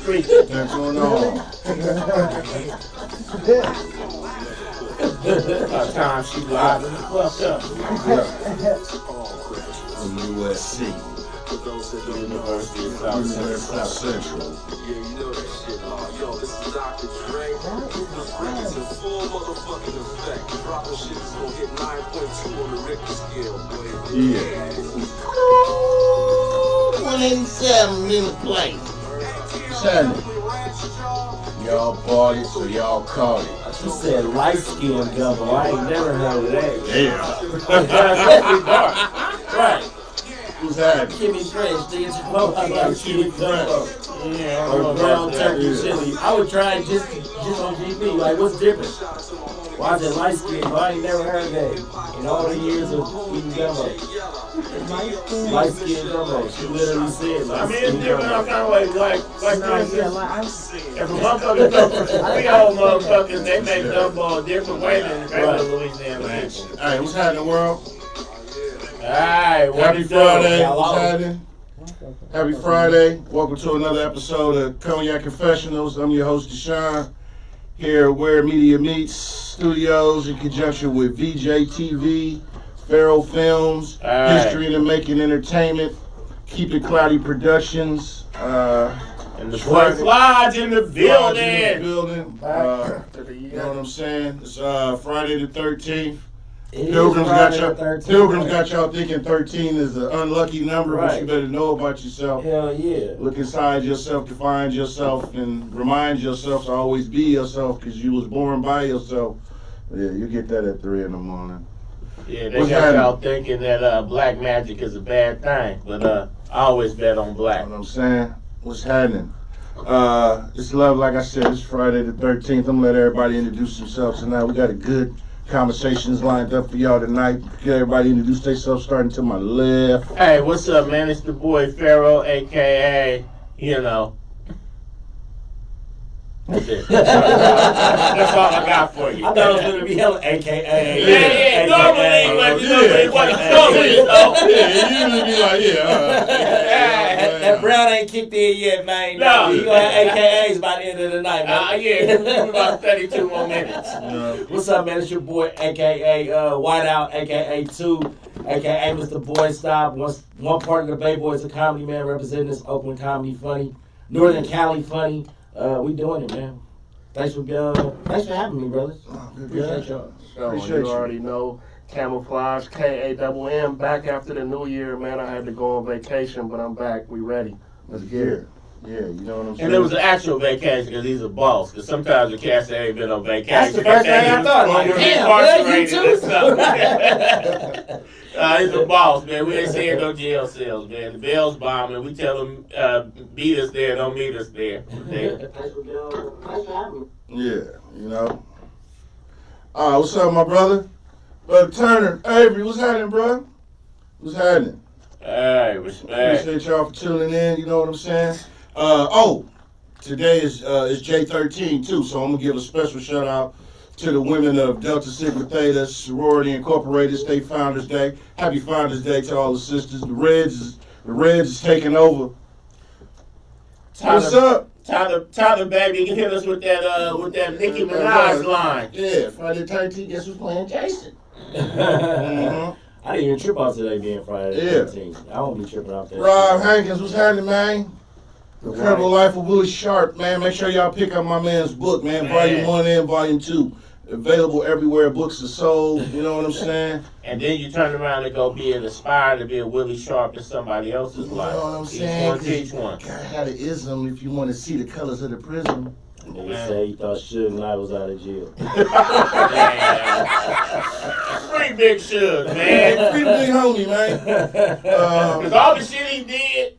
preaching. What's going on? By the time she live and fucked up. From USC. University of South Central. Yeah, you know that shit. Yo, this is Dr. Dre. The freak is in full motherfucking effect. Dropping shit is gonna hit 9.2 on the Richter scale, boy. Yeah. 187 in the place. What's happening? Y'all bought it, so y'all caught it. She said light skin gumbo. I ain't never heard of that. Yeah. Right. Who's happening? Kimmy French, do you know I like Kimmy gumbo? Yeah, Or brown turkey Yeah. chili. I would try it just on GP. Like, what's different? Why is it light skin? But I ain't never heard that in all the years of eating gumbo. Light skin gumbo. She literally said light I mean, skin it's different gumbo. all kind of ways. Like for instance, if a motherfucker come from Creole motherfuckers, they make gumbo a different way than the regular Louisiana people. Hey, what's happening, world? Alright, what Happy you doing? Friday. Hello. What's happening? Happy Friday. Welcome to another episode of Cognac Confessionals. I'm your host, Deshaun, here at Where Media Meets Studios in conjunction with VJ TV, Pharaoh Films, Alright. History in the Making Entertainment, Keep It Cloudy Productions, And the boy Flies in the building. You know what I'm saying? It's Friday the 13th. It is Pilgrims Friday got the y'all. 13th. Pilgrims got y'all thinking 13 is an unlucky number, but Right. you better know about yourself. Hell yeah. Look inside yourself to find yourself, and remind yourself to always be yourself, because you was born by yourself. Yeah, you get that at 3 in the morning. Yeah, they What's got happening? y'all thinking that black magic is a bad thing, but I always bet on black. You know what I'm saying? What's happening? It's love, like I said. It's Friday the 13th. I'm gonna let everybody introduce themselves tonight. We got a good conversations lined up for y'all tonight. Get everybody introduce themselves, starting to my left. Hey, what's up, man? It's the boy Pharaoh, aka, That's it. That's all I got for you. I thought it was going to be hella AKA. Yeah, normally, but you know, it wasn't normally, so. Yeah, you usually be like, That brown ain't kicked in yet, man. No. You gonna have AKAs by the end of the night, man. Yeah, about 32 more minutes. What's up, man? It's your boy, AKA Whiteout, AKA 2, AKA Mr. Boy Stop. One part of the Bay Boys, a comedy man representing this Oakland comedy funny, Northern Cali funny. We doing it, man. Thanks for having me, brothers. Appreciate y'all. Appreciate you. You already know. Camouflage, KAMM, back after the new year, man. I had to go on vacation, but I'm back. We ready. Let's get it. Yeah, you know what I'm saying? And it was an actual vacation because he's a boss. Because sometimes the cats that ain't been on vacation. That's the first thing I thought. Like, damn, man, you too? He's a boss, man. We ain't seeing no jail cells, man. The bell's bombing. We tell them, meet us there, don't meet us there. Yeah, you know. What's up, my brother? Brother Turner, Avery, what's happening, bro? What's happening? Hey, respect. Appreciate y'all for tuning in, you know what I'm saying? Today is J13 too, so I'm gonna give a special shout out to the women of Delta Sigma Theta Sorority Incorporated State Founders Day. Happy Founders Day to all the sisters. The Reds is taking over. What's up? Tyler, baby, you can hit us with that Nicki Minaj line. Yeah, Friday the 13th, guess who's playing Jason? I didn't even trip out today being Friday the Yeah. 13th. I won't be tripping out there. Rob Hankins, what's happening, man? Incredible Life of Willie Sharp, man. Make sure y'all pick up my man's book, man. Volume 1 and Volume 2. Available everywhere books are sold, you know what I'm saying? And then you turn around and go be inspired to be a Willie Sharp in somebody else's life. You know what I'm saying? Each one. Gotta have the ism if you want to see the colors of the prism. Nigga say he thought Suge Knight was out of jail. Free Big Suge, man. Free big homie, man. Because all the shit he did,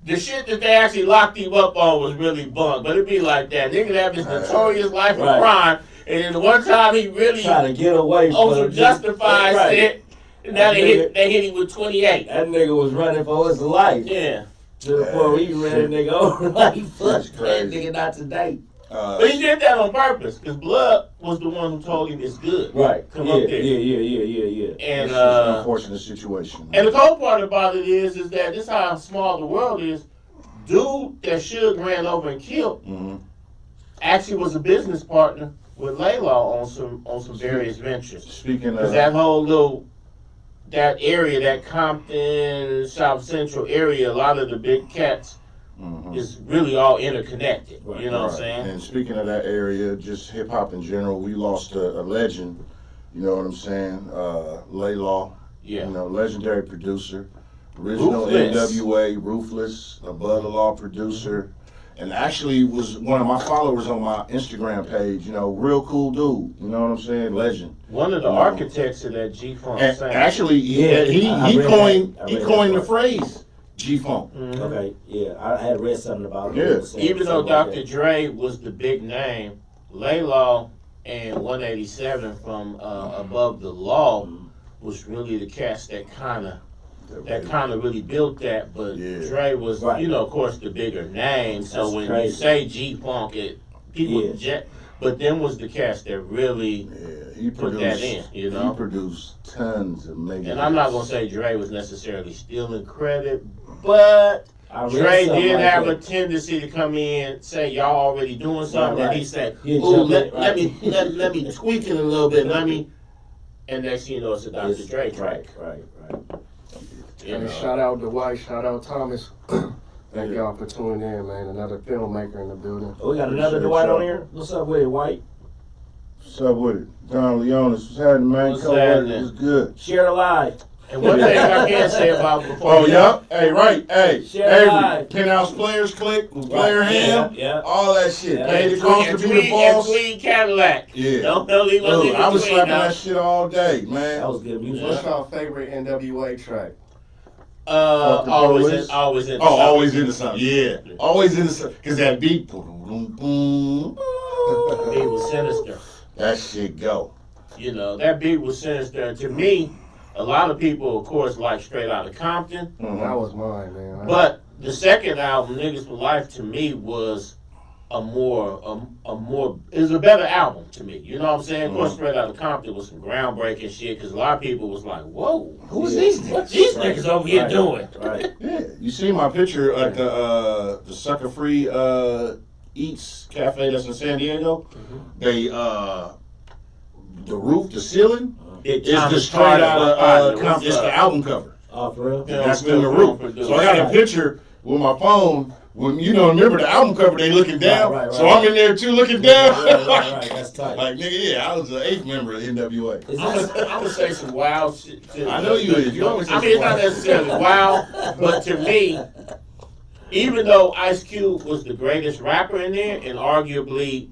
the shit that they actually locked him up on was really bunk. But it'd be like that. Nigga have this notorious life of Right. crime, and then the one time he really Trying to get away from also justified Right. shit, and now they hit him with 28. That nigga was running for his life. Yeah. To the point where he ran a nigga over like, fuck That's that crazy. nigga not today. But he did that on purpose, because Blood was the one who told him it's good. Right. Come yeah, up there. Yeah. And It's an unfortunate situation. and the cold part about it is that this is how small the world is. dude that Suge ran over and killed Mm-hmm. actually was a business partner with Laylaw on some various ventures. Speaking Because of that whole that area, that Compton, South Central area, a lot of the big cats mhm. is really all interconnected. Right, You know what I'm Right. saying? And speaking of that area, just hip hop in general, we lost a legend. You know what I'm saying? Laylaw. Yeah. You know, legendary producer, original Ruthless. NWA, Ruthless, above the law producer, and actually was one of my followers on my Instagram page. You know, real cool dude. You know what I'm saying? Legend. One of the No. architects of that G-Funk And sound. actually, Yeah, I he read coined that. I he read coined that the part. phrase G-Funk. Mhm. Okay, yeah, I had read something about it. Yeah. It was saying Even though something like Dr. that. Dre was the big name, Laylaw and 187 from Above the Law was really the cats that kind of really built that. But Yeah. Dre was, Right. you know, of course, the bigger name. So That's when you crazy. say G-Funk, people Yeah. but then was the cats that really. Yeah, he Put produced. that in, you know? He produced tons of mega. And I'm not gonna say Dre was necessarily stealing credit, but I read Dre something did like have a that. tendency to come in, say y'all already doing something, Right, and he right. said, He'd "Ooh, jump let in, right. let me tweak it a little bit, and next thing you know, it's a Dr. It's- Dre track. Right. You And know? shout out Dwight, shout out Thomas. Thank y'all for tuning in, man. Another filmmaker in the building. Oh, we got another Appreciate Dwight on y'all. here. What's up with it, White? What's up with it? Don Leonis, what's happening, man? What's Co-worker happening? was good. Share the live. And one thing I can say about before, Oh, yeah. Hey, right. Hey, Share every live. Penthouse Players Click, Player Right. Ham, Yeah. all that shit. Yeah. Pay the and cost to be the Tweed boss. Cadillac. Yeah. Don't leave no Dude, nigga I was Tweed slapping out. that shit all day, man. That was good music. What's your favorite NWA track? Fuck the police. Always in. Oh, always into something. Yeah. Always into something. Because that beat, boom, boom, boom. He was sinister. That shit go. You know, that beat was sinister. And to me, a lot of people, of course, like Straight Outta Compton. Mhm. That was mine, man. But the second album, Niggas for Life, to me was a better album to me. You know what I'm saying? Of course, Straight Outta Compton was some groundbreaking shit because a lot of people was like, "Whoa, who's these niggas? What these niggas over here doing?" Right. Yeah. You see my picture at the Sucker Free Eats Cafe that's in San Diego? They, the roof, the ceiling, is the Straight Outta Compton. It's the album cover. Oh, for real? Yeah. That's in the roof. So I got a picture with my phone. When remember the album cover, they looking down. Right. So I'm in there too, looking down. Right. That's tight. Like nigga, yeah, I was the 8th member of NWA. Is I'm this, gonna say some wild shit too. I know you is. You always say I mean, it's some not wild necessarily wild, but to me, even though Ice Cube was the greatest rapper in there and arguably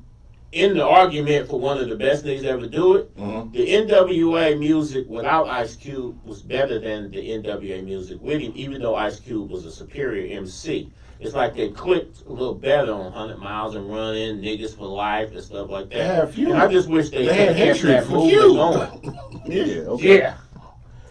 in the argument for one of the best niggas to ever do it, Mhm. the NWA music without Ice Cube was better than the NWA music with him, even though Ice Cube was a superior MC. It's like they clicked a little better on 100 Miles and Running, Niggas for Life, and stuff like that. They had a few. And I just wish they They had kept hatred that for movement you. going. Yeah, okay. Yeah.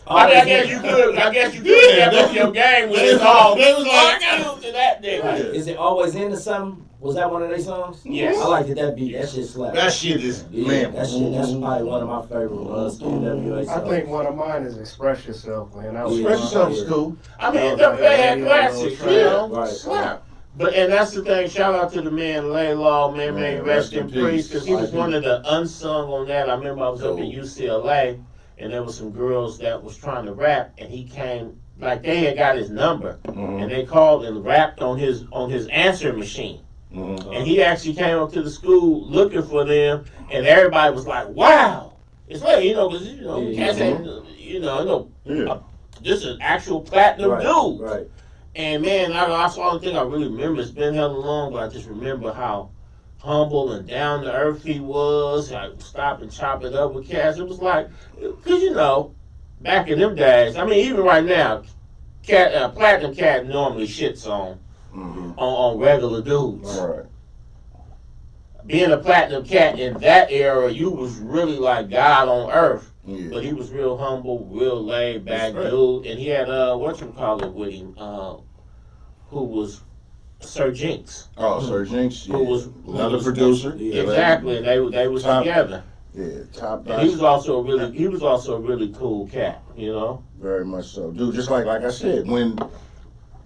I guess you could. I guess you could step up your game when it's all. They was like, I got to that nigga. Yeah. is it Always Into Something? Was that one of their songs? Yes. I liked that beat. That shit slapped. That shit is, Yeah, man. that's probably one of my favorite NWA I songs. think one of mine is Express Yourself, man. That was Express mine. Yourself is cool. I mean, Yeah. they had classics, you know. Right. Slap. And that's the thing. Shout out to the man Laylaw, man, Man, rest in peace, because he was R.I.P. one of the unsung on that. I remember I was up at UCLA, and there was some girls that was trying to rap, and he came like they had got his number, and they called and rapped on his answering machine. Mhm. And he actually came up to the school looking for them, and everybody was like, "Wow!" It's like because cats ain't Yeah. this is an actual platinum Right. dude. Right. And man, that's the only thing I really remember. It's been hella long, but I just remember how humble and down to earth he was. I would stop and chop it up with cats. It was like, because back in them days. I mean, even right now, platinum cat normally shits on regular dudes. All right. Being a platinum cat in that era, you was really like God on earth. Yeah. But he was real humble, real laid back That's right. dude, and he had whatchamacallit with him, who was Sir Jinx, Oh, Sir Jinx. Yeah. Who was another producer. Yeah. exactly. And they was Top- together. Yeah, top And he was notch. also a really cool cat, Very much so, dude. Just like I said, when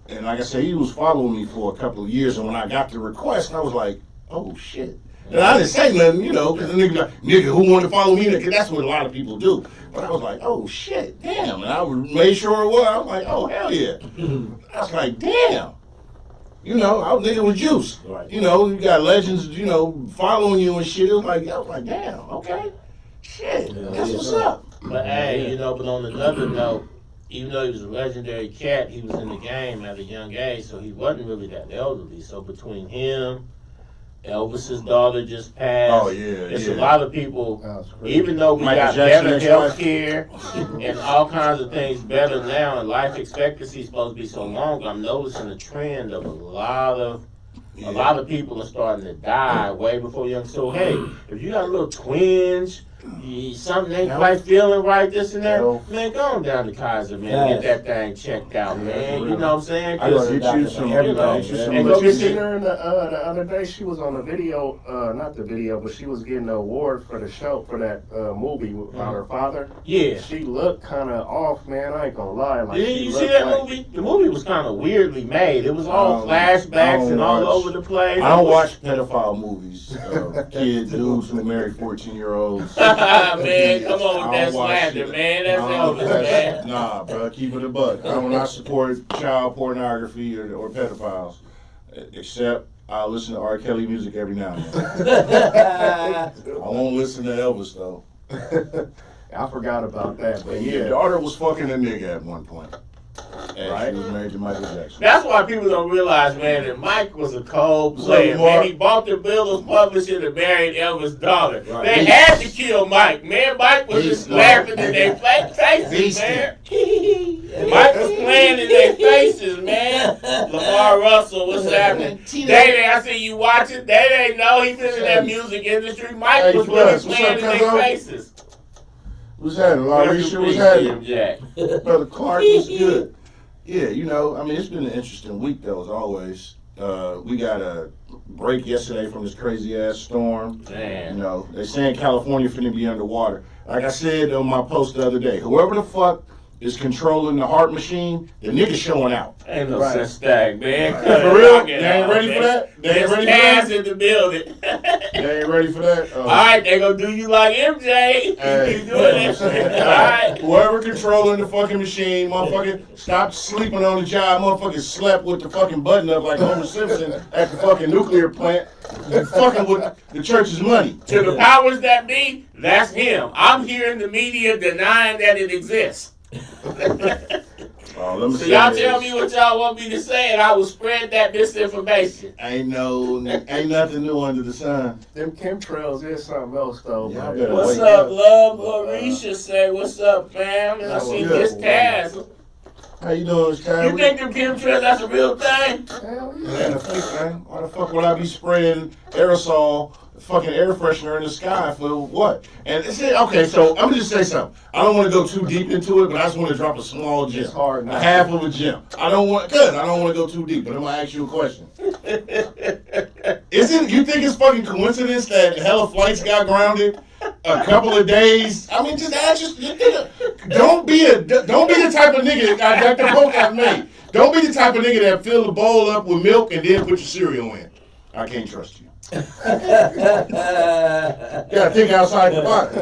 And like I said, he was following me for a couple of years. And when I got the request, I was like, oh shit. And I didn't say nothing, you know, because the nigga like, nigga, who wanted to follow me? Because that's what a lot of people do. But I was like, oh shit, damn. And I made sure it was. I was like, oh hell yeah. I was like, damn. You know, I was thinking with juice. Right. You know, you got legends, you know, following you and shit. It was like, I was like, damn, okay. Shit, that's what's up. But hey, you know, but on another note, even though he was a legendary cat, he was in the game at a young age, so he wasn't really that elderly. So between him, Elvis's daughter just passed. Oh, yeah, There's yeah. a lot of people, That was crazy. even though we Michael got Jackson better ex-wife. health care and all kinds of things better now, and life expectancy is supposed to be so long, I'm noticing a trend of a lot of people are starting to die way before young. So hey, if you got a little twinge, something ain't quite feeling right, this and that, man, go on down to Kaiser, man, get that thing checked out, man. You know what I'm saying? I gotta get you some, you know, get you some and go You get seen you. her in the other day? She was on the video, not the video, but she was getting the award for the show for that movie about her father. Yeah. She looked kind of off, man. I ain't gonna lie. Like, Yeah, she you see looked that like, movie? The movie was kind of weirdly made. It was all flashbacks and all over the place. I don't watch pedophile movies. Kid dudes who marry 14-year-olds. Man, come on with that I don't watch slander, it. man. That's Elvis, man. Nah, bro, keep it a buck. I do not support child pornography or pedophiles, except I listen to R. Kelly music every now and then. I won't listen to Elvis though. I forgot about that, but Your yeah. daughter was fucking a nigga at one point. And Right. she was married to Michael Jackson. That's why people don't realize, man, that Mike was a cold player. Mark? Man, he bought the Beatles publisher and married Elvis' daughter. Right. They had to kill Mike, man. Mike was just Beast laughing Mike. in their faces, Beast man. Mike was playing in their faces, man. Lamar Russell, what's happening? Day, I see you watching. They know he's been in that music industry. Mike Hey, was really Plus, what's playing up, in their cuzzo? faces. What's happening? Larisha, what's happening? Brother Clark was good. Yeah, you know, I mean, it's been an interesting week, though, as always. We got a break yesterday from this crazy-ass storm. Man. You know, they saying California finna be underwater. Like I said on my post the other day, whoever the fuck is controlling the heart machine, the nigga showing out. Ain't no Right. such thing, man. For real? They ain't ready for that? They ain't There's ready for cats that? in the building. They ain't ready for that? All right, they gonna do you like MJ. Hey, You doing it? All right. Whoever controlling the fucking machine, motherfucker, stop sleeping on the job. Motherfucker slept with the fucking button up like Homer Simpson at the fucking nuclear plant. You fucking with the church's money. To the powers that be, that's him. I'm hearing the media denying that it exists. Oh, let me So say y'all this. tell me what y'all want me to say, and I will spread that misinformation. Ain't nothing new under the sun. Them chemtrails is something else, though. Yeah, I man. better What's wake up, up. love? Larisha say, what's up, fam? And I see good. Miss Taz. How you doing, Sky? You think them chemtrails, that's a real thing? Hell yeah. Man, the fuck, man. Why the fuck would I be spraying aerosol, fucking air freshener in the sky for what? And it's okay. So I'm gonna just say something. I don't want to go too deep into it, but I just want to drop a small gem, It's hard a not half of a gem. I don't want to go too deep, but I'm gonna ask you a question. You think it's fucking coincidence that hella flights got grounded a couple of days? I mean, just ask don't be the type of nigga that the post I made. Don't be the type of nigga that fill the bowl up with milk and then put your cereal in. I can't trust you. You gotta think outside the box.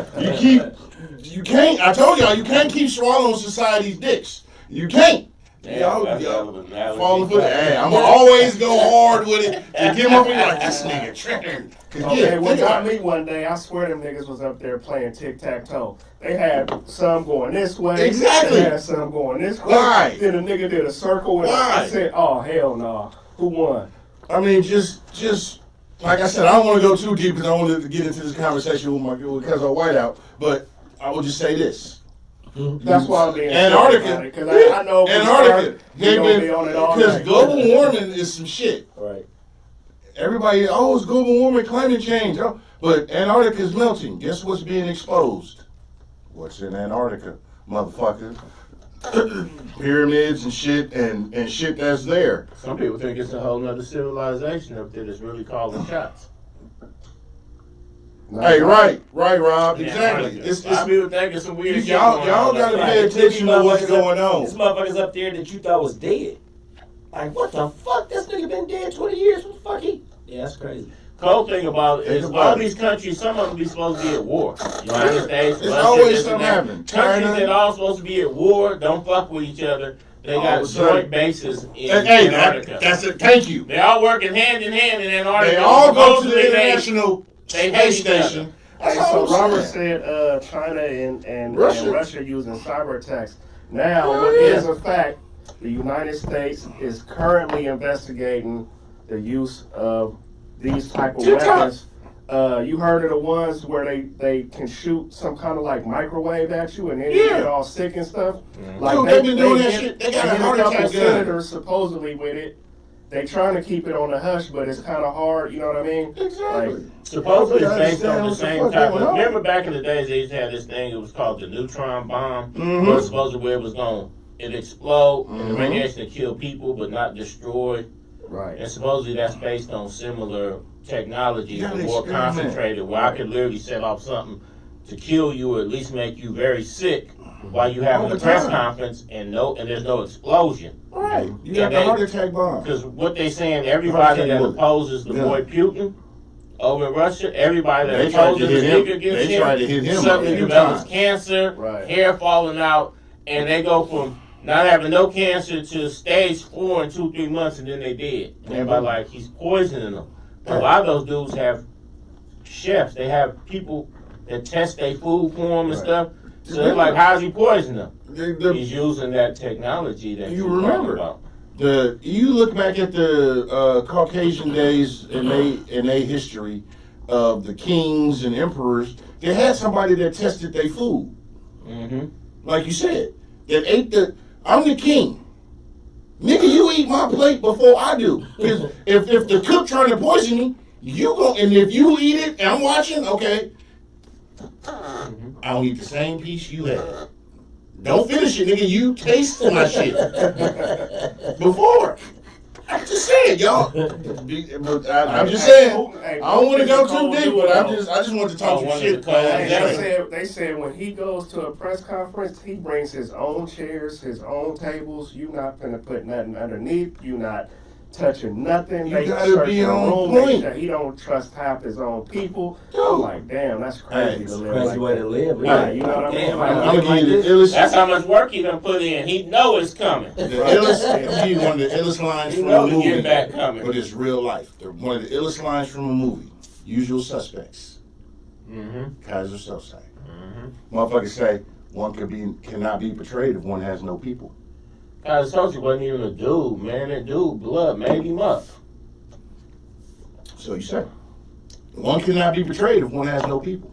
You can't. I told y'all you can't keep swallowing society's dicks. You can't. Y'all falling for that. Hey, I'm gonna always go hard with it and give up and like this nigga tripping. Okay, what got me one day, I swear them niggas was up there playing tic-tac-toe. They had some going this way. Exactly. They had some going this way. Why? Then a nigga did a circle and Why? I said, oh, hell no. Who won? I mean, just like I said, I don't want to go too deep because I wanted to get into this conversation with my cousin Whiteout. But I will just say this. That's why I'm being Antarctica. Because I know if we Antarctica. start, we gonna be on it all Because night. global warming is some shit. Right. Everybody, it's global warming, climate change. Oh, but Antarctica is melting. Guess what's being exposed? What's in Antarctica, motherfucker? Pyramids and shit and shit that's there. Some people think it's a whole nother civilization up there that's really calling shots. Hey, right, Rob. Yeah, Exactly. A lot of people think it's some weird shit Y'all going on. gotta Right. pay attention to what's going There's on. motherfuckers up there that you thought was dead. Like, what the fuck? This nigga been dead 20 years. What the fuck he? Yeah, that's crazy. Cold thing about it is Think all about these countries, some of them be supposed to be at war. United States, There's Russia, always this and something that. happening. Countries China. that all supposed to be at war don't fuck with each other. They All got of a sudden- joint bases in Hey, Antarctica. that's it. Thank you. They all working hand in hand in Antarctica. They all go to Supposedly the they- International they hate Space each other. Station. Hey, That's all so I'm Robert saying. said China and Russia. Russia using cyber attacks. Now, Oh, what yeah. is a fact, the United States is currently investigating the use of these type of TikTok. weapons. You heard of the ones where they can shoot some kind of like microwave at you and then you Yeah. get all sick and stuff? Dude, they been doing that hit- shit. They got a hit heart couple attack gun. senators supposedly with it. They trying to keep it on the hush, but it's kind of hard. You know what I mean? Exactly. Like, Supposedly I it's based understand on the what the same fuck type going of. on. Remember back in the days they used to have this thing. It was called the neutron bomb. Mhm. Where supposedly it was going it explode and the Mhm. radiation to kill people but not destroy. right. And supposedly that's based on similar technology, You gotta but more experiment. concentrated. Where I could literally set off something to kill you or at least make you very sick while you having All a the press time. conference and there's no explosion. Right. You Yeah, got the they- heart attack bomb. Because what they saying, everybody that bullet. opposes the Yeah. boy Putin over in Russia, everybody that They tried to opposes hit the him. speaker against They tried to hit him suddenly a few develops times. cancer, Right. hair falling out, and they go from not having no cancer to stage 4 in 2-3 months, and then they dead. And everybody like, he's poisoning them. But a lot of those dudes have chefs. They have people that test their food for them and Right. stuff. So they're like, how's he poisoning them? The- He's using that technology that You you're remember. talking about. you look back at the Caucasian days in they history of the kings and emperors. They had somebody that tested their food, Mm-hmm. like you said, that ate the. I'm the king, nigga. You eat my plate before I do. Because if the cook trying to poison me, you go and if you eat it and I'm watching, okay, I'll eat the same piece you had. Don't finish it, nigga. You taste my shit before. I'm just saying, y'all. I'm just saying. I don't want to go too deep, but I just want to talk some shit. They said when he goes to a press conference, he brings his own chairs, his own tables. You not finna put nothing underneath. You not touching nothing. You They gotta search be the on room, make point. sure he don't trust half his own people. Dude. I'm like, damn, that's crazy to live Crazy like way that. to live. Yeah, you know what I mean? Damn, Like, I'm gonna like give you the this. illest. That's how much work he done put in. He know it's coming. The illest, I'm giving you one of the illest lines You from know a the movie, get back coming. but it's real life. One of the illest lines from a movie. Usual Suspects. Mm-hmm. Kaiser Southside. Mm-hmm. Motherfuckers say one cannot be betrayed if one has no people. I told you wasn't even a dude, man. That dude, blood made him up. So you say one cannot be betrayed if one has no people.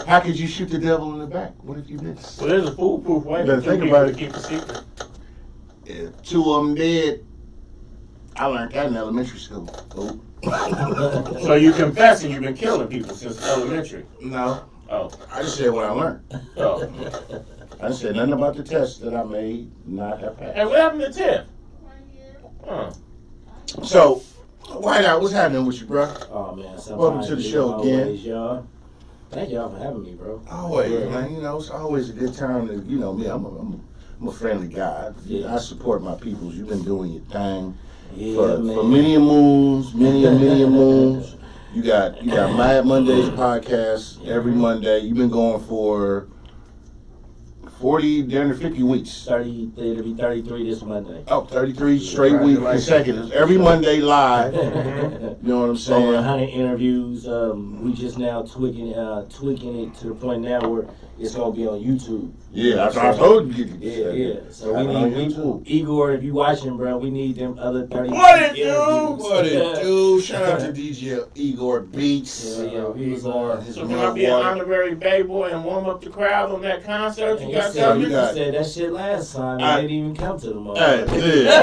How could you shoot the devil in the back? What if you miss? Well, there's a foolproof way You for better two think people about to it. keep a secret. If 2 of them dead, I learned that in elementary school. Oh. So you confessing you've been killing people since elementary? No, Oh, I just said what I learned. oh. I said nothing about the test that I made not have passed. Hey, what happened to Tiff? Huh. So, Whiteout, what's happening with you, bro? Oh man, Welcome to the show again. always, y'all. Thank y'all for having me, bro. Always, Yeah. man. You know, it's always a good time to, you know, me. I'm a friendly guy. Yeah. I support my peoples. You've been doing your thing Yeah, for man. many a moons, many a moons. You got Mad Mondays podcast every Monday. You've been going for 40, down to 50 weeks. 30, it'll be 33 this Monday. Oh, 33 straight weeks consecutive. Every Monday live. You know what I'm Over saying? 100 interviews. We just now tweaking it to the point now where it's gonna be on YouTube. Yeah, I told you. Yeah. So Have it on we YouTube. need Igor, if you watching, bro, we need them other 30. What it do? interviews. What it do? Shout out to DJ Igor Beats. Yeah, he was His So can I be an Milwaukee. honorary Bay Boy and warm up the crowd on that concert? And You he got said, something? you got- he said that shit last time. I- It didn't even come to the moment. Hey, yeah.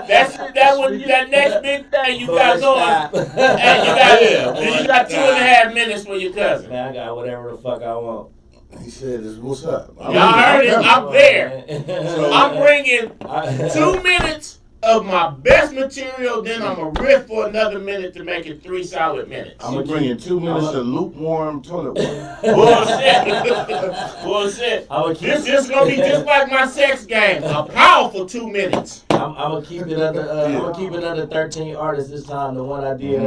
That's that next big thing you got going. Hey, you got 2.5 minutes for your cousin. Man, I got whatever the fuck I want. He said, "What's up?" Y'all heard it? I'm there. So I'm bringing I- 2 minutes of my best material, then I'm going to riff for another minute to make it 3 solid minutes. I'm going to bring in 2 minutes of lukewarm toilet water. Bullshit. This is going to be just like my sex game. A powerful 2 minutes. I'm going to keep it under I'm going to keep it under 13 artists this time. The one I did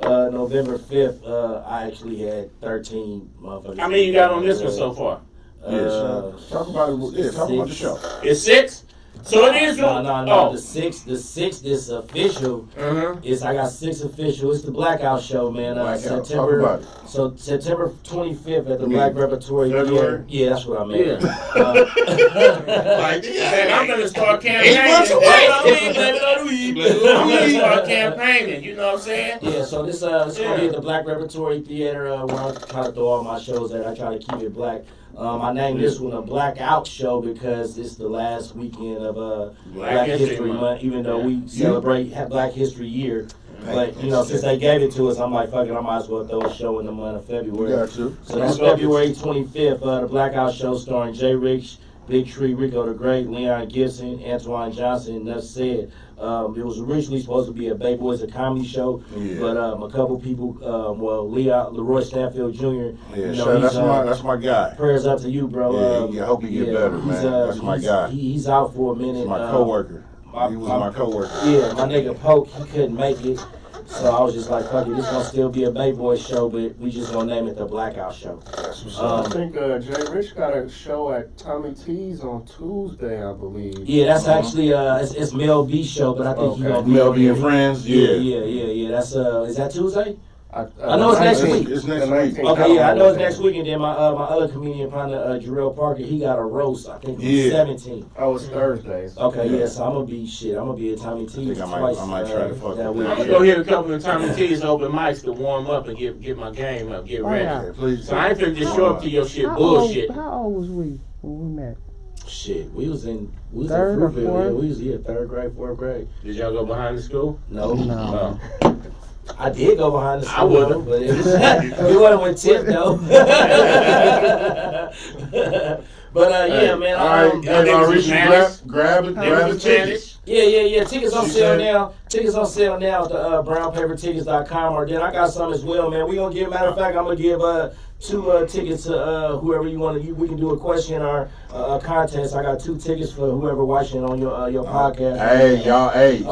November 5th, I actually had 13 motherfuckers. How many you got on this one so far? Talk about it. Yeah, talk about the show. It's 6? So it is. No. The sixth is official. Is I got 6 official. It's the Blackout Show, man. September 25th at the Black Repertory Theater. Yeah, that's what I meant. I'm gonna start campaigning. 8 months away. I'm gonna start campaigning. You know what I'm saying? Yeah. So this it's gonna be at the Black Repertory Theater where I try to throw all my shows at. I try to keep it black. I named this one a Blackout Show because it's the last weekend of Black History Month, even though we celebrate Black History Year. But, since they gave it to us, I'm like, fuck it, I might as well throw a show in the month of February. Got to. So that's February 25th, the Blackout Show starring Jay Rich, Big Tree, Rico the Great, Leon Gibson, Antoine Johnson, and that's said. It was originally supposed to be a Bay Boys a comedy show, but a couple people, Leroy Stanfield Jr. That's my guy. Prayers up to you, bro. I hope he get better, man. That's my guy. He's out for a minute. He's my coworker. He was my coworker. Yeah, my nigga Poke, he couldn't make it. So I was just like, fuck it, this gonna still be a Bay Boys show, but we just gonna name it the Blackout Show. I think Jay Rich got a show at Tommy T's on Tuesday, I believe. Yeah, that's actually it's Mel B show, but I think he gonna be Mel B and Friends. Yeah. That's is that Tuesday? I know it's next week. It's next week. Okay, yeah, I know it's next week, and then my other comedian partner, Jarrell Parker, he got a roast, I think, on 17th. Oh, it's Thursdays. Okay, so I'm gonna be at Tommy T's twice. I might try to fuck I'm gonna go hit a couple of Tommy T's open mics to warm up and get my game up, get ready. Yeah, please. So I ain't finna just show up to your shit bullshit. How old was we when we met? Shit, we was in Third or Fruitville. fourth? Yeah, we was 3rd grade, 4th grade. Did y'all go behind the school? No. I did go behind the school. I would've. But it wasn't with Tip though. But man. All right, grab the tickets. Yeah. Tickets on sale now. Tickets on sale now at the brownpapertickets.com. Or then I got some as well, man. We gonna give. Matter of fact, I'm gonna give 2 tickets to whoever you want to. We can do a question or a contest. I got 2 tickets for whoever watching on your podcast. Hey, y'all.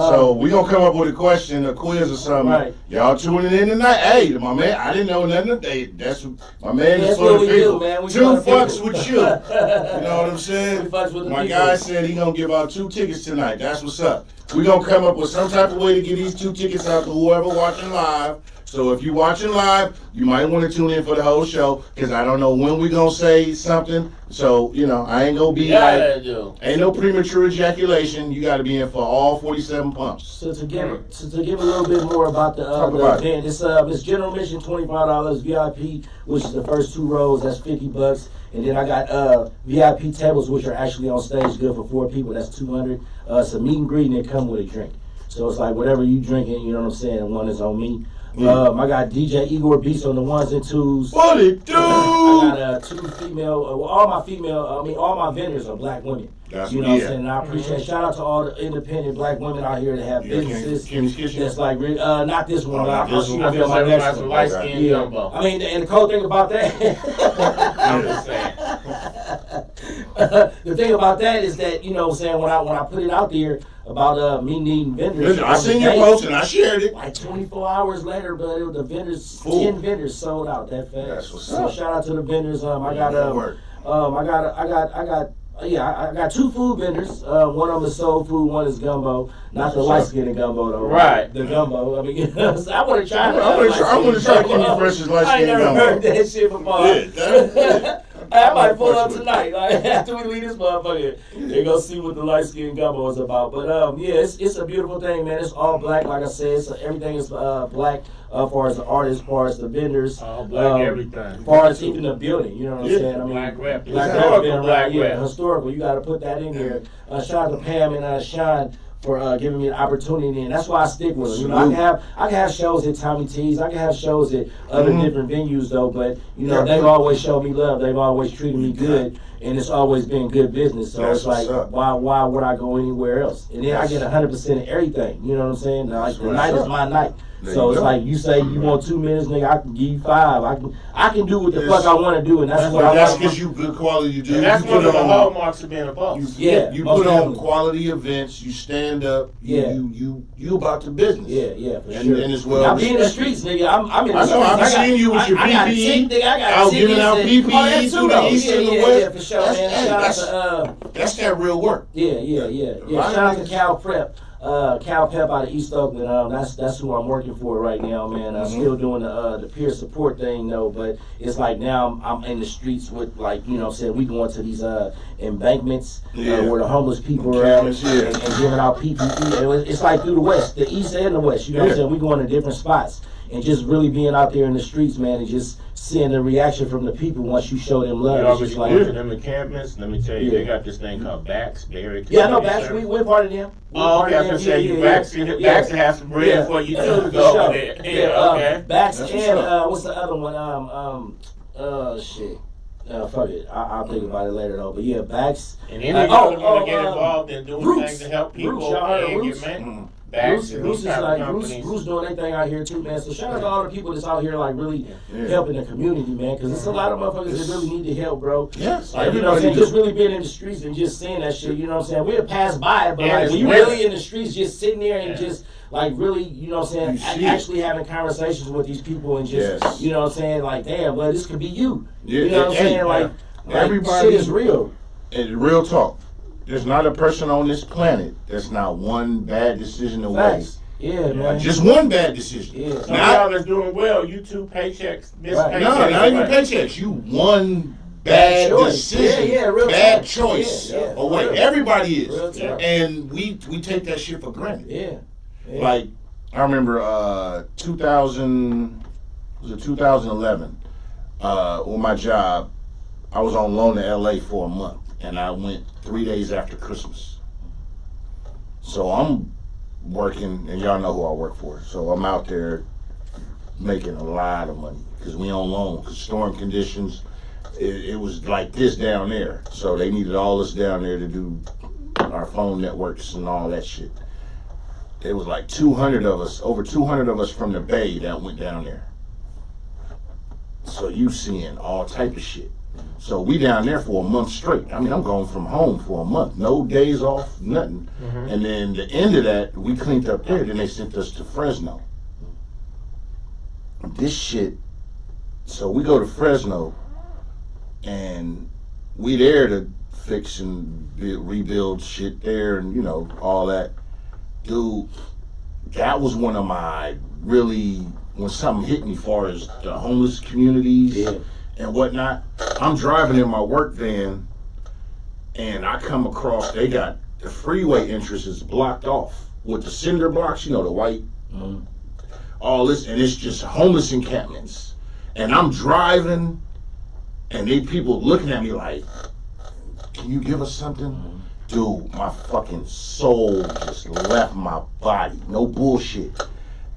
So we gonna come up with a question, a quiz or something. Right. Y'all tuning in tonight. Hey, my man, I didn't know nothing. That's my man. That's is for what the we people. do, man. We 2 for the fucks people. with you. You know what I'm saying? We fucks with the my people. guy said he gonna give out 2 tickets tonight. That's what's up. We gonna come up with some type of way to get these 2 tickets out to whoever watching live. So if you watching live, you might want to tune in for the whole show because I don't know when we gonna say something. So I ain't gonna be ain't no premature ejaculation. You got to be in for all 47 pumps. So to give a little bit more about the event, it's general admission $25, VIP, which is the first 2 rows, that's $50, and then I got VIP tables which are actually on stage, good for 4 people, that's $200. It's a meet and greet and they come with a drink. So it's like whatever you drinking, you know what I'm saying. One is on me. I got DJ Igor Beats on the 1s and 2s. What it do? I got 2 female. all my vendors are black women. That's you know what I'm saying. And I appreciate. Shout out to all the independent black women out here that have businesses. Kim's Kitchen. That's like not this one. She gonna be on my Everybody's next a one. light-skinned gumbo. I mean, and the cool thing about that. I'm just saying. The thing about that is that when I put it out there about me needing vendors. I seen your post and I shared it. Like 24 hours later, but the vendors, Full. 10 vendors sold out that fast. That's what's So up. shout out to the vendors. I got 2 food vendors. One of them is soul food, one is gumbo. Not the light skinned gumbo though. Right. The gumbo. I mean, I want to try. I want to try Kenny Fresh's light I ain't skin never gumbo. heard that shit before. Yeah, I might pull up tonight. Like, after we leave this motherfucker, they go see what the light skin gumbo is about. But it's a beautiful thing, man. It's all black, like I said. So everything is black. As far as the artists, as far as the vendors, All black everything. as far as even the building, you know what I'm saying? I mean, Black rep. Black Historical rep, black yeah, rep. historical. You got to put that in there. Shout out to Pam and Sean for giving me an opportunity, and that's why I stick with them. You know, I can have shows at Tommy T's, I can have shows at other different venues though, but you know, they've always showed me love, they've always treated me good, and it's always been good business. So That's it's like, why would I go anywhere else? And then I get 100% of everything. You know what I'm saying? Like the night is my night. So it's like, you say you want 2 minutes, nigga, I can give you 5. I can do what the fuck I want to do, and that's what I want. That's because you good quality dude. And that's one of the hallmarks of being a boss. You put on quality events. You stand up. You about the business. Yeah, for and, sure. And as well. I be in the streets, nigga. I'm in the streets. I've seen you with your PPE. Out giving out PPE to the east and the west. Yeah, for sure, man. Shout out to that's that real work. Yeah. Shout out to Cal Prep. Cal Pep out of East Oakland. That's who I'm working for right now, man. I'm still doing the peer support thing though, but it's like now I'm in the streets with, like, you know what I'm saying, we going to these embankments where the homeless people are at and giving out PPE. And it's like through the west, the east and the west, you know what I'm saying? We going to different spots and just really being out there in the streets, man, and just seeing the reaction from the people once you show them love. You already like, them encampments, let me tell you, they got this thing called Backs, Barry. Yeah, I know Backs. We're part of them. Oh, okay, I was going to say, you Backs have some bread for you too to go over there. Yeah, okay. Backs and, what's the other one? Shit. Fuck it. I'll think about it later though. But yeah, Backs. And any of y'all want to get involved in doing things to help people and get men. Bruce is like Bruce doing anything out here too, man. So shout out to all the people that's out here like really helping the community, man. Because there's a lot of motherfuckers that really need the help, bro. Yes, like, you know what I'm saying? Just really being in the streets and just seeing that shit. You know what I'm saying? We'll pass by it, but like when you really in the streets, just sitting there and just like really, you know what I'm saying? Actually having conversations with these people and just, you know what I'm saying? Like, damn, well, this could be you. You know what I'm saying? Like everybody shit is real. And real talk. There's not a person on this planet that's not one bad decision away. Yeah, man. Just one bad decision. Yeah. Some y'all that's doing well, you 2 paychecks. No, not even paychecks. You one bad decision. Bad choice. Away. Everybody is. And we take that shit for granted. Yeah. Like, I remember 2011, on my job, I was on loan to LA for a month. And I went 3 days after Christmas. So I'm working, and y'all know who I work for. So I'm out there making a lot of money because we on loan. Because storm conditions, it was like this down there. So they needed all this down there to do our phone networks and all that shit. It was like 200 of us, over 200 of us from the Bay that went down there. So you seeing all type of shit. So we down there for a month straight. I mean, I'm going from home for a month. No days off, nothing. And then the end of that, we cleaned up there. Then they sent us to Fresno. This shit, so we go to Fresno, and we there to fix and rebuild shit there and, you know, all that. Dude, that was one of my really, when something hit me as far as the homeless communities and whatnot. I'm driving in my work van, and I come across, they got the freeway entrance is blocked off with the cinder blocks, you know, the white, all this, and it's just homeless encampments. And I'm driving, and they people looking at me like, can you give us something? Dude, my fucking soul just left my body. No bullshit.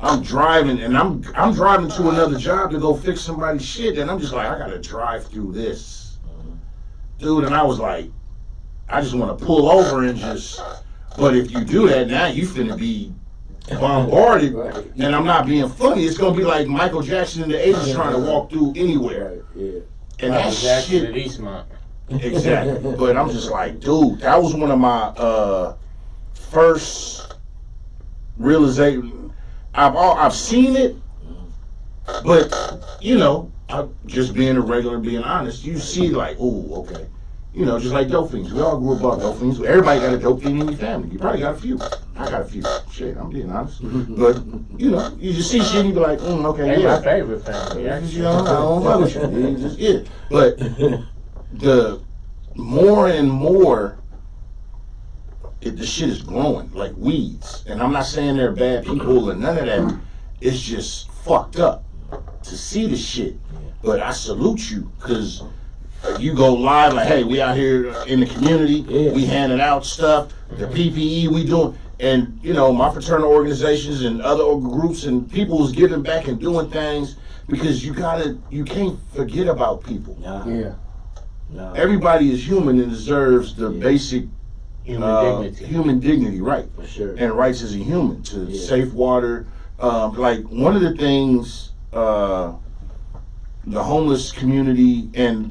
I'm driving, and I'm driving to another job to go fix somebody's shit, and I'm just like, I gotta drive through this. Dude, and I was like, I just want to pull over and just, but if you do that now, you finna be bombarded, and I'm not being funny, it's gonna be like Michael Jackson in the 80s trying to walk through anywhere. And that shit, exactly. But I'm just like, dude, that was one of my first realizations. I've seen it, but you know, just being a regular, being honest, you see like, oh, okay, you know, just like dope fiends. We all grew up on dope fiends. Everybody got a dope fiend in your family. You probably got a few. I got a few. Shit, I'm being honest. But you know, you just see shit and you be like, okay, my favorite family. You know, I don't fuck with you. Just But the more and more. The shit is growing like weeds. And I'm not saying they're bad people or none of that. It's just fucked up to see the shit. But I salute you, because you go live like, hey, we out here in the community, we handing out stuff, the PPE we doing, and you know, my fraternal organizations and other groups and people was giving back and doing things because you can't forget about people. Yeah. No. Everybody is human and deserves the basic human dignity, right? For sure. And rights as a human to safe water. Like one of the things the homeless community and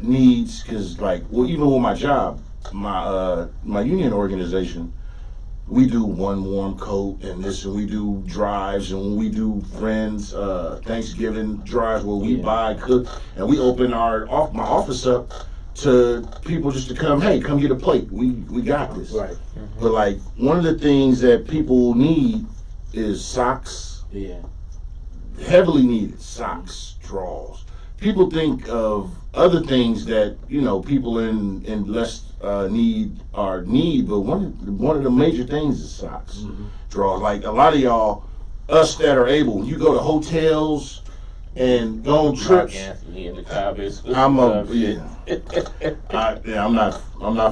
needs, because like, well, even with my job, my union organization, we do one warm coat and this, and we do drives, and when we do friends Thanksgiving drives where we buy, cook, and we open my office up to people just to come get a plate. We got this. Right. Mm-hmm. But like one of the things that people need is socks. Yeah. Heavily needed socks, drawers. People think of other things that, you know, people in less need, but one of the major things is socks, drawers. Like a lot of y'all, us that are able, you go to hotels and go on trips. Anthony in the comments. I'm not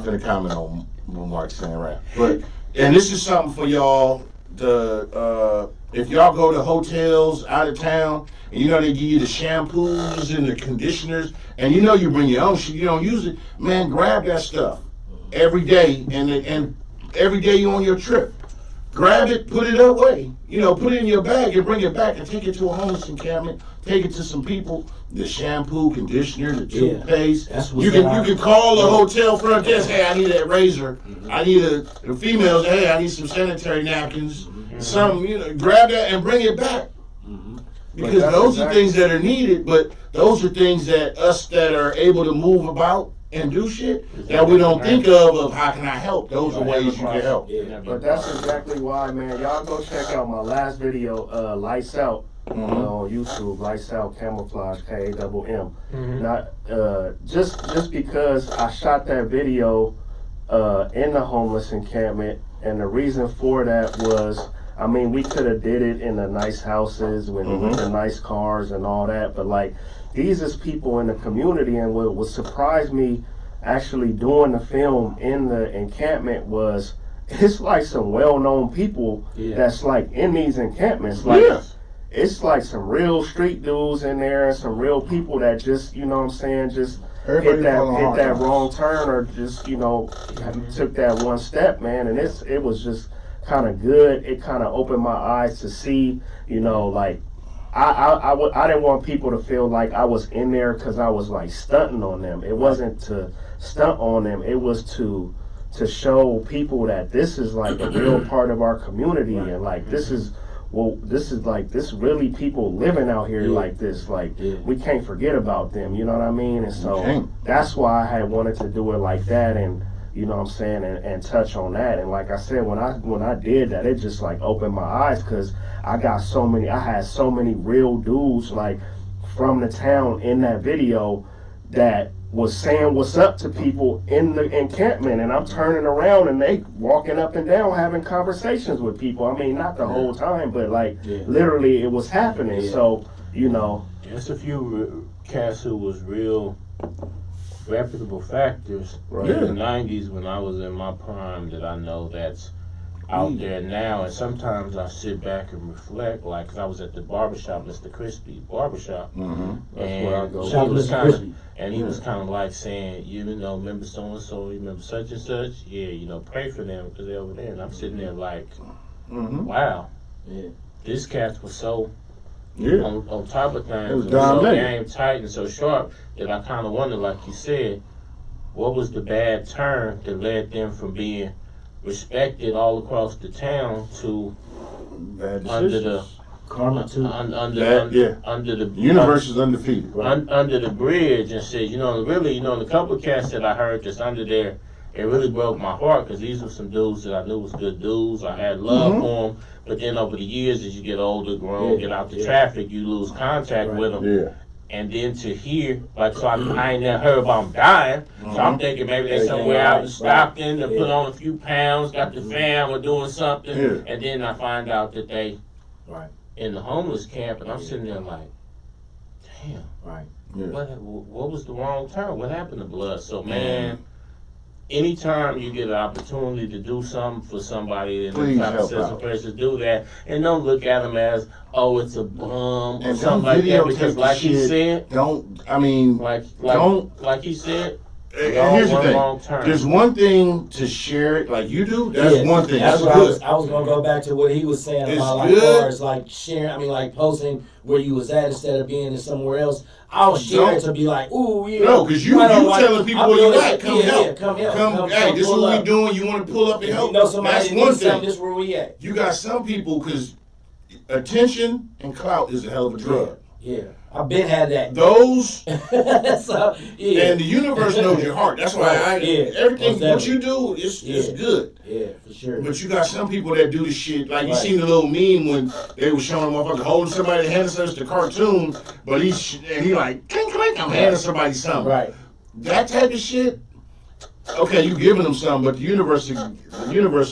finna comment on what Mark's saying, right? But and this is something for y'all. If y'all go to hotels out of town and you know they give you the shampoos and the conditioners, and you know you bring your own shit, you don't use it, man, grab that stuff every day, and every day you on your trip, grab it, put it away, you know, put it in your bag and bring it back and take it to a homeless encampment, take it to some people. The shampoo, conditioner, the toothpaste. You can call the hotel front desk. Hey, I need that razor. I need the females. Hey, I need some sanitary napkins. Something, you know, grab that and bring it back. Because those are things that are needed, but those are things that us that are able to move about and do shit that we don't think of how can I help. Those are ways you can help. But that's exactly why, man. Y'all go check out my last video, Lights Out. On YouTube, Lights Out Camouflage, KAMM. Not just because I shot that video in the homeless encampment, and the reason for that was, I mean, we could have did it in the nice houses with the nice cars and all that, but like, these is people in the community, and what surprised me actually doing the film in the encampment was, it's like some well-known people that's like in these encampments, like. It's like some real street dudes in there, and some real people that just, you know what I'm saying, just hit that wrong turn, or just, you know, took that one step, man. And it was just kind of good. It kind of opened my eyes to see, you know, like I didn't want people to feel like I was in there because I was like stunting on them. It wasn't to stunt on them. It was to show people that this is like a real part of our community, and like this is really people living out here like this. Like we can't forget about them, you know what I mean? And so that's why I had wanted to do it like that, and you know what I'm saying, and touch on that. And like I said, when I did that, it just like opened my eyes, because I had so many real dudes like from the town in that video that was saying what's up to people in the encampment, and I'm turning around and they walking up and down having conversations with people. I mean, not the whole time, but like literally it was happening. So, you know. There's a few cats who was real reputable factors in the 90s when I was in my prime that I know that's out there now. And sometimes I sit back and reflect, like, cause I was at the barbershop, Mr. Crispy barbershop, and he was kind of like saying, you know, remember so and so, remember such and such, yeah, you know, pray for them because they're over there. And I'm sitting there like, wow, this cat was so on top of things, and so game tight and so sharp that I kind of wonder, like you said, what was the bad turn that led them from being respected all across the town to under the karma too. Under the universe is undefeated. Under the bridge, and said, you know, really, you know, the couple of cats that I heard that's under there, it really broke my heart, because these were some dudes that I knew was good dudes. I had love for them, but then over the years, as you get older, grown, get out the traffic, you lose contact with them. And then to hear, like, so I ain't never heard about them dying. So I'm thinking maybe they somewhere out in Stockton to put on a few pounds, got the fam or doing something. And then I find out that they in the homeless camp, and I'm sitting there like, damn. What was the wrong turn? What happened to blood? So, man, anytime you get an opportunity to do something for somebody, and Please the type of help out. sensitive to do that, and don't look at them as, oh, it's a bum or And something don't like that, videotape because the like he shit. said, Don't. I mean, don't. like he said, And here's the long thing. term. There's one thing to share it like you do. That's Yeah, one thing. That's That's what good. I was gonna go back to what he was saying It's about like good. far as like sharing. I mean, like posting where you was at instead of being in somewhere else. I'll share it to be like, ooh, yeah. No, because you telling people where you at. Come help. Yeah, come help. Come, hey, this is pull what up. we doing. You want to pull up and If help? you know somebody That's that one needs something, thing. this is where we at. You got some people because attention and clout is a hell of a drug. Yeah, I've been had that. Those So, yeah. and the universe knows your heart. That's why everything most what you do is good. Yeah, for sure. But you got some people that do the shit like you Right. seen the little meme when they was showing a motherfucker holding somebody handing us the cartoon, but he like clink clink, I'm handing somebody something. Right. That type of shit. Okay, you giving them something, but the universe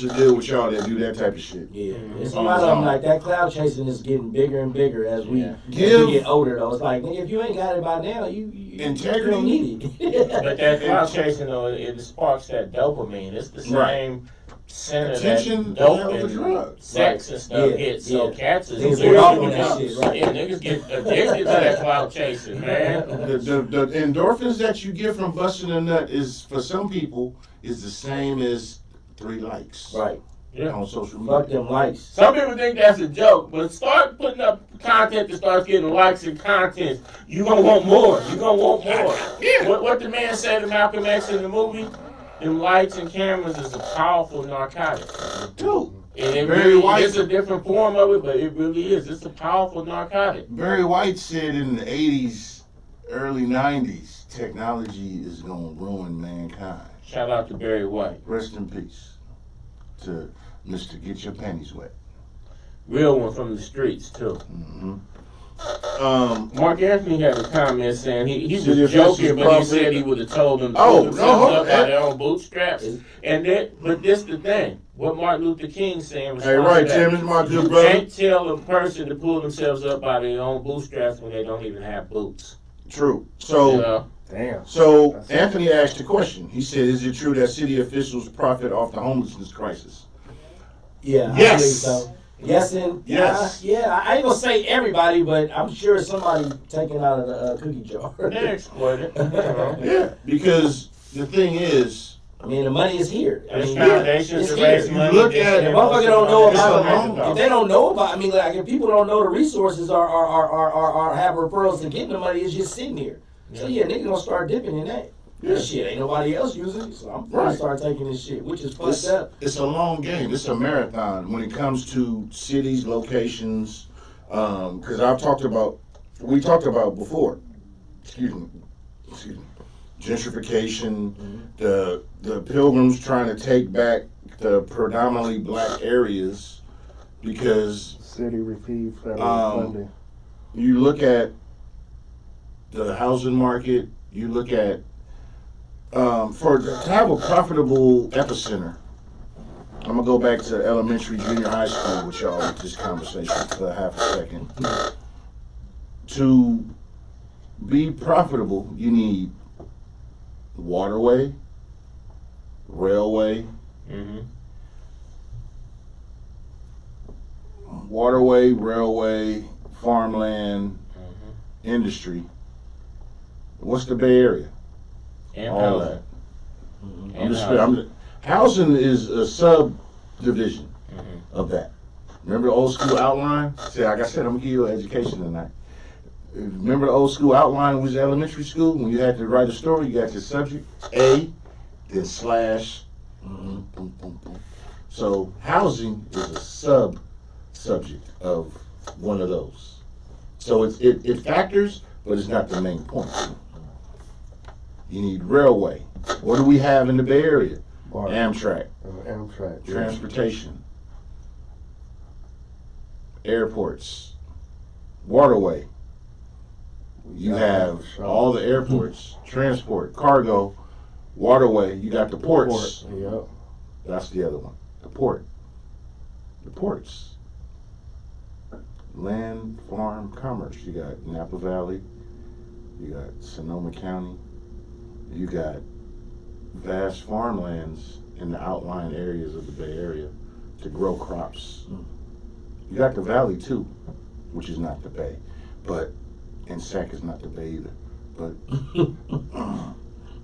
will deal with y'all that do that type of shit. Yeah, it's a lot of them like that. Cloud chasing is getting bigger and bigger as we, as we Give- get older. Though it's like, nigga, if you ain't got it by now, you Integrity. don't need it. But that cloud chasing, though, it sparks that dopamine. It's the same Right. center Attention, that dope hell of a and drug. sex and stuff Yeah, hits. So yeah. cats is Niggas very get off on that young. shit, right. Yeah, niggas get addicted to that cloud chasing, man. The endorphins that you get from busting a nut is for some people is the same as 3 likes Right. Yeah. on social Fuck media. them likes. Some people think that's a joke, but start putting up content that starts getting likes and content. You gonna want more. You gonna want more. Yeah. What the man said to Malcolm X in the movie? Them lights and cameras is a powerful narcotic. Dude, And it Barry really White- is a different form of it, but it really is. It's a powerful narcotic. Barry White said in the 80s, early 90s, technology is going to ruin mankind. Shout out to Barry White. Rest in peace to Mr. Get Your Panties Wet. Real one from the streets, too. Mm-hmm. Mark Anthony had a comment saying he City was officials joking, but he profit. said he would have told them to Oh, pull themselves no, up by their own bootstraps. And that, but this the thing. What Martin Luther King saying was Hey, right, Tim, this is my good you brother. can't tell a person to pull themselves up by their own bootstraps when they don't even have boots. True. So, You know? Damn. so Anthony asked a question. He said, is it true that city officials profit off the homelessness crisis? Yeah, Yes. I believe so. Yes, and Yes. yeah. I ain't gonna say everybody, but I'm sure somebody taking out of the cookie jar. They exploit it. You know? Yeah, because the thing is, I mean, the money is here. I There's mean, foundations it's to raise here. money. look at- If motherfucker don't know It's about a long- if they don't know about, I mean, like if people don't know the resources are have referrals to get the money, it's just sitting here. So yeah, niggas gonna start dipping in that. Yeah. This shit ain't nobody else using it, so I'm gonna Right. start taking this shit, which is fucked up. it's a long game. It's a marathon when it comes to cities, locations. Because we talked about before. Excuse me. Gentrification, the pilgrims trying to take back the predominantly black areas because City receive federal funding. you look at the housing market, you look at to have a profitable epicenter. I'm gonna go back to elementary, junior high school with y'all with this conversation for half a second. To be profitable, you need waterway, railway, Mm-hmm. farmland, industry. What's the Bay Area? And All housing. that. And I'm just, housing. housing is a subdivision Mhm. of that. Remember the old school outline? See, like I said, I'm gonna give you an education tonight. Remember the old school outline was elementary school when you had to write a story? You got your subject A, then slash. Boom, boom, boom. So housing is a sub-subject of one of those. So it factors, but it's not the main point. You need railway. What do we have in the Bay Area? Amtrak, Amtrak. yeah. transportation, airports, waterway. You have all the airports, transport, cargo, waterway. You got the ports. Yep. That's the other one. The port. The ports. Land, farm, commerce. You got Napa Valley. You got Sonoma County. You got vast farmlands in the outlying areas of the Bay Area to grow crops. You got the valley too, which is not the Bay, and Sac is not the Bay either. But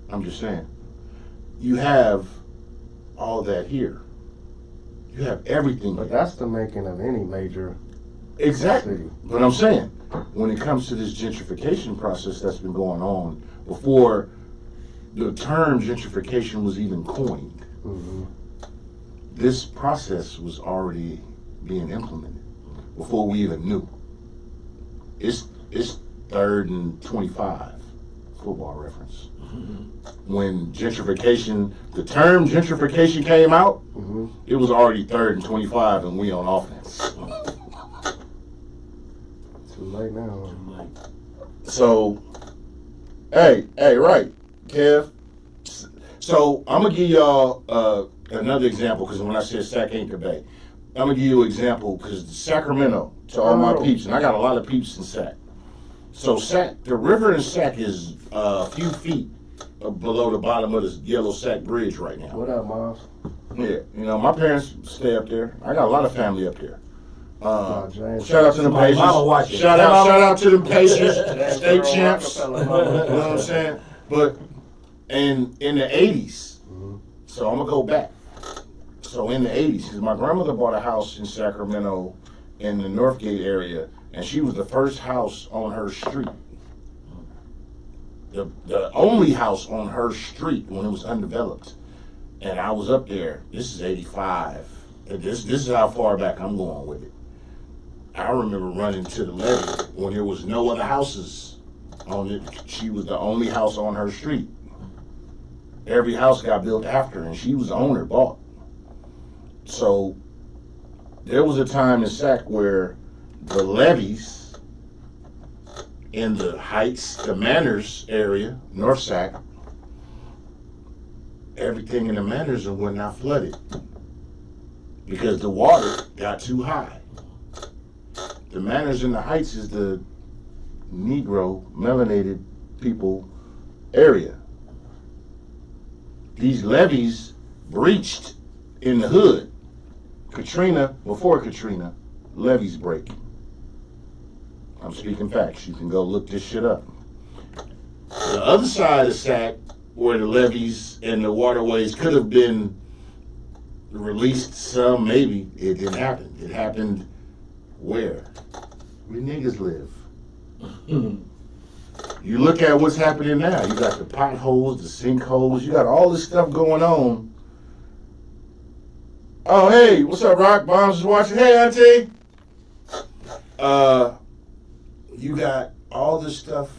I'm just saying, you have all that here. You have everything. But that's the making of any major Exactly. city. But I'm saying, when it comes to this gentrification process that's been going on before the term gentrification was even coined, Mm-hmm. this process was already being implemented before we even knew. It's 3rd and 25, football reference. When gentrification, the term gentrification came out, Mm-hmm. it was already 3rd and 25 and we on offense. Too late now. So, hey, right, Kev. So I'm gonna give y'all another example because when I said Sac ain't the Bay, I'm gonna give you an example because Sacramento, to all my peeps, and I got a lot of peeps in Sac. So Sac, the river in Sac is a few feet below the bottom of this yellow Sac Bridge right now. What up, Miles? Yeah, you know my parents stay up there. I got a lot of family up there. James. Shout out to them My mama Pacers. watching. Shout out to them Pacers, state Earl champs. You know Rockefeller, what I'm saying? But in the 80s, so I'm gonna go back. So in the 80s, because my grandmother bought a house in Sacramento in the Northgate area, and she was the first house on her street. The only house on her street when it was undeveloped. And I was up there. This is 85. This is how far back I'm going with it. I remember running to the levee when there was no other houses on it. She was the only house on her street. Every house got built after, and she was the owner, bought. So there was a time in Sac where the levees in the Heights, the Manors area, North Sac, everything in the Manors were not flooded because the water got too high. The Manors in the Heights is the Negro, melanated people area. These levees breached in the hood. Before Katrina, levees break. I'm speaking facts. You can go look this shit up. The other side of Sac, where the levees and the waterways could have been released some, maybe, it didn't happen. It happened where? Where niggas live. You look at what's happening now. You got the potholes, the sinkholes. You got all this stuff going on. Oh, hey, what's up, Rock? Bombs is watching. Hey, auntie. You got all this stuff,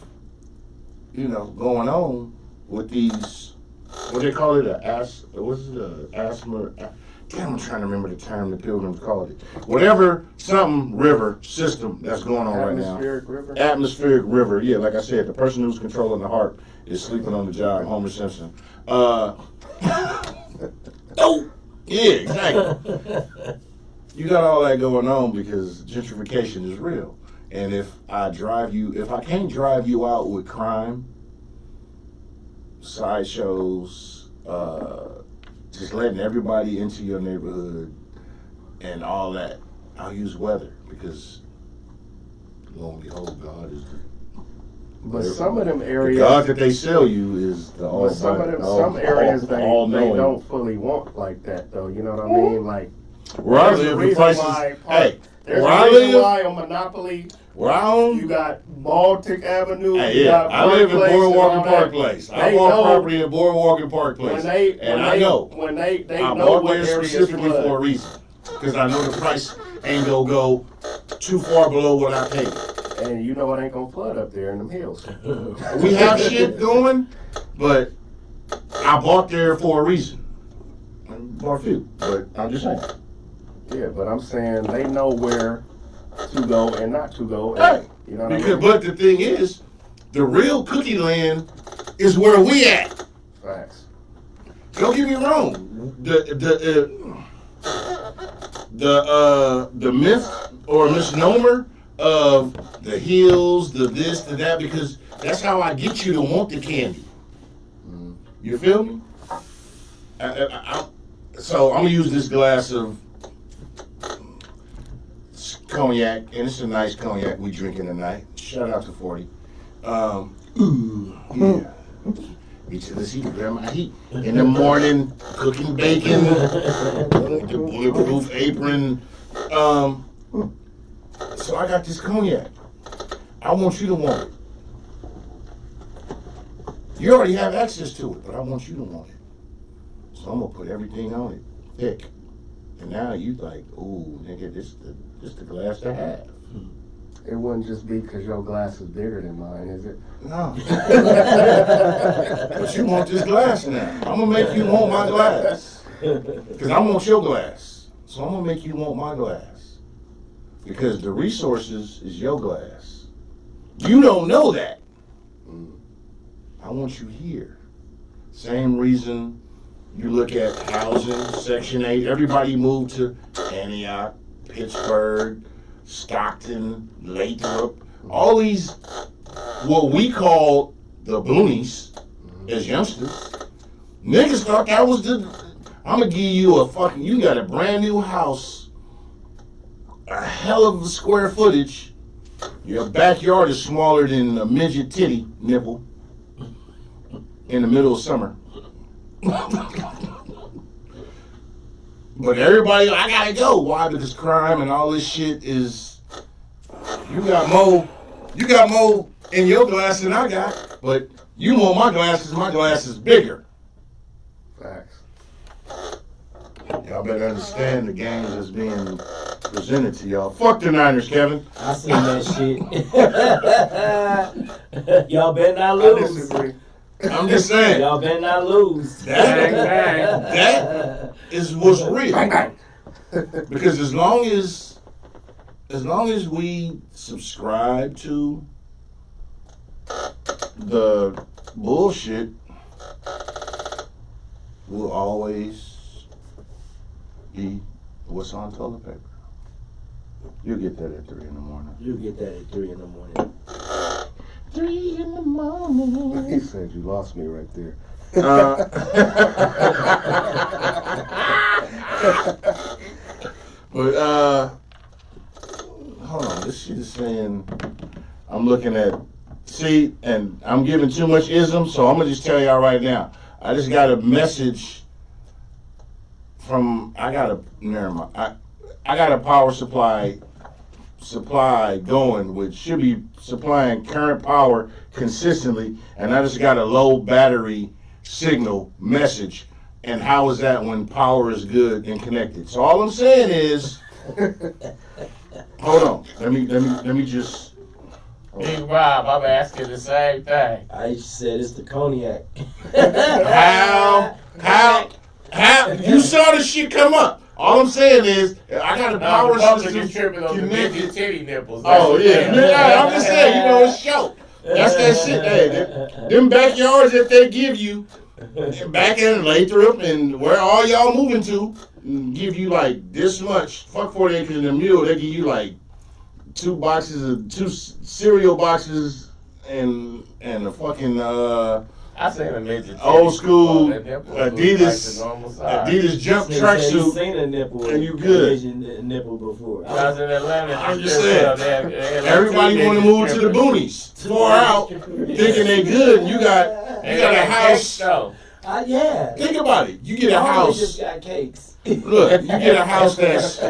going on with these, what they call it, asthma. Damn, I'm trying to remember the term the Pilgrims called it. Whatever, something river system that's going on right now. Atmospheric river? Atmospheric river. Yeah, like I said, the person who's controlling the heart is sleeping on the job, Homer Simpson. Oh, yeah, exactly. You got all that going on because gentrification is real. And if I can't drive you out with crime, sideshows, just letting everybody into your neighborhood and all that, I'll use weather because, lo and behold, God is But some of them the areas, God that they sell you is the all. but some areas they don't fully want like that though. You know what I mean? Like Where I there's a live, the reason prices. why Hey, there's where a I reason live, why on Monopoly where I own. you got Baltic Avenue. Hey, you yeah, got I live in Park Place Boardwalk and and all Park that. Place. I They bought know- property in Boardwalk and Park Place. I know. When they I know bought what there areas specifically flood. for a reason. Because I know the price ain't gonna go too far below what I paid. And you know it ain't gonna flood up there in them hills. We have shit going, but I bought there for a reason. I bought a few, but I'm just saying. Yeah, but I'm saying they know where to go and not to go. Hey, You know what I because, mean? but the thing is, the real cookie land is where we at. Facts. Don't get me wrong. The myth or misnomer of the hills, the this, the that, because that's how I get you to want the candy. You feel me? So I'm gonna use this glass of cognac, and it's a nice cognac we drinking tonight. Shout out to 40. Yeah. Me too. Let's heat, grab my heat. In the morning, cooking bacon, the bulletproof apron. So I got this cognac. I want you to want it. You already have access to it, but I want you to want it. So I'm gonna put everything on it, thick. And now you like, ooh, nigga, this the glass to have. It wouldn't just be because your glass is bigger than mine, is it? No. But you want this glass now. I'm gonna make you want my glass. Because I want your glass. So I'm gonna make you want my glass. Because the resources is your glass. You don't know that. I want you here. Same reason you look at housing, Section 8. Everybody moved to Antioch, Pittsburgh, Stockton, Lathrop. All these, what we call the boonies as youngsters. Niggas thought that was I'm going to give you you got a brand new house, a hell of a square footage. Your backyard is smaller than a midget titty nipple in the middle of summer. But everybody, I gotta go. Why? Because crime and all this shit is. You got more in your glass than I got. But you want my glass is bigger. Facts. Y'all better understand the game that's being presented to y'all. Fuck the Niners, Kevin. I seen that shit. Y'all better not I lose. disagree. I'm just saying. Y'all better not lose. That is what's real. Because as long as we subscribe to the bullshit, we'll always be what's on toilet paper. You'll get that at 3 in the morning. You get that at 3 in the morning. 3 in the morning. He said you lost me right there. But hold on, this shit is saying I'm looking at and I'm giving too much ism, so I'm gonna just tell y'all right now. I just got a message from I got a power supply going, which should be supplying current power consistently, and I just got a low battery signal message. And how is that when power is good and connected? So all I'm saying is, hold on, let me just. Big Rob, I'm asking the same thing. I said it's the cognac. How you saw the shit come up. All I'm saying is, I got a power system tripping on the midget titty nipples. Oh yeah, I'm just saying, it's show. That's that shit. Hey, them backyards that they give you back in Lathrop and where all y'all moving to, give you like this much. Fuck 40 acres and a mule. They give you like 2 cereal boxes and a fucking I seen a midget titty. old school Adidas jump Seen tracksuit. a nipple. And you good. Asian nipple before. I was in Atlanta. I'm just saying. Everybody want to move to the boonies, far out, thinking they good. And you got a house. Yeah. Think about it. You get a I house. just got cakes. Look, you get a house that's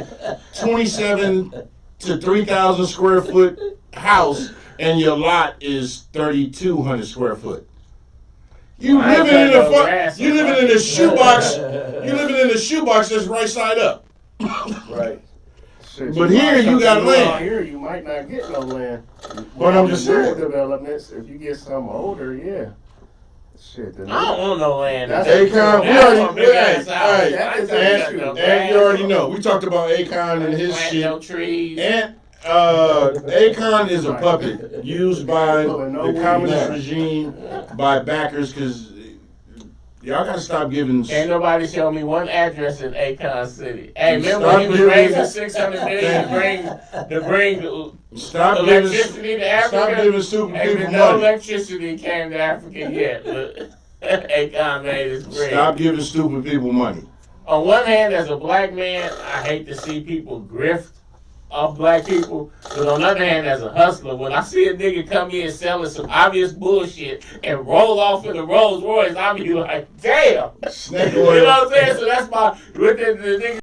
27 to 3,000 square foot house, and your lot is 3,200 square foot. You living in a shoebox. You living in a shoebox that's right side up. Right. Shit, But here you got land. Here you might not get no land. But I'm just saying. Developments. If you get some older, yeah. Shit. I don't want no land. That's Akon, and and you already know. We talked about Akon and his shit. No trees. And Akon is a puppet used by the communist regime, by backers, because y'all gotta stop giving. Ain't nobody show me one address in Akon City. Hey, remember Stop when he was giving- raising $600 million to bring Stop electricity to Africa? Stop giving stupid Ain't people been no money. electricity came to Africa yet. But Akon made his bread. Stop giving stupid people money. On one hand, as a black man, I hate to see people grift off black people. But on the other hand, as a hustler, when I see a nigga come in selling some obvious bullshit and roll off in a Rolls Royce, I be like, damn. Snake You oil. know what I'm saying? So that's my, with the nigga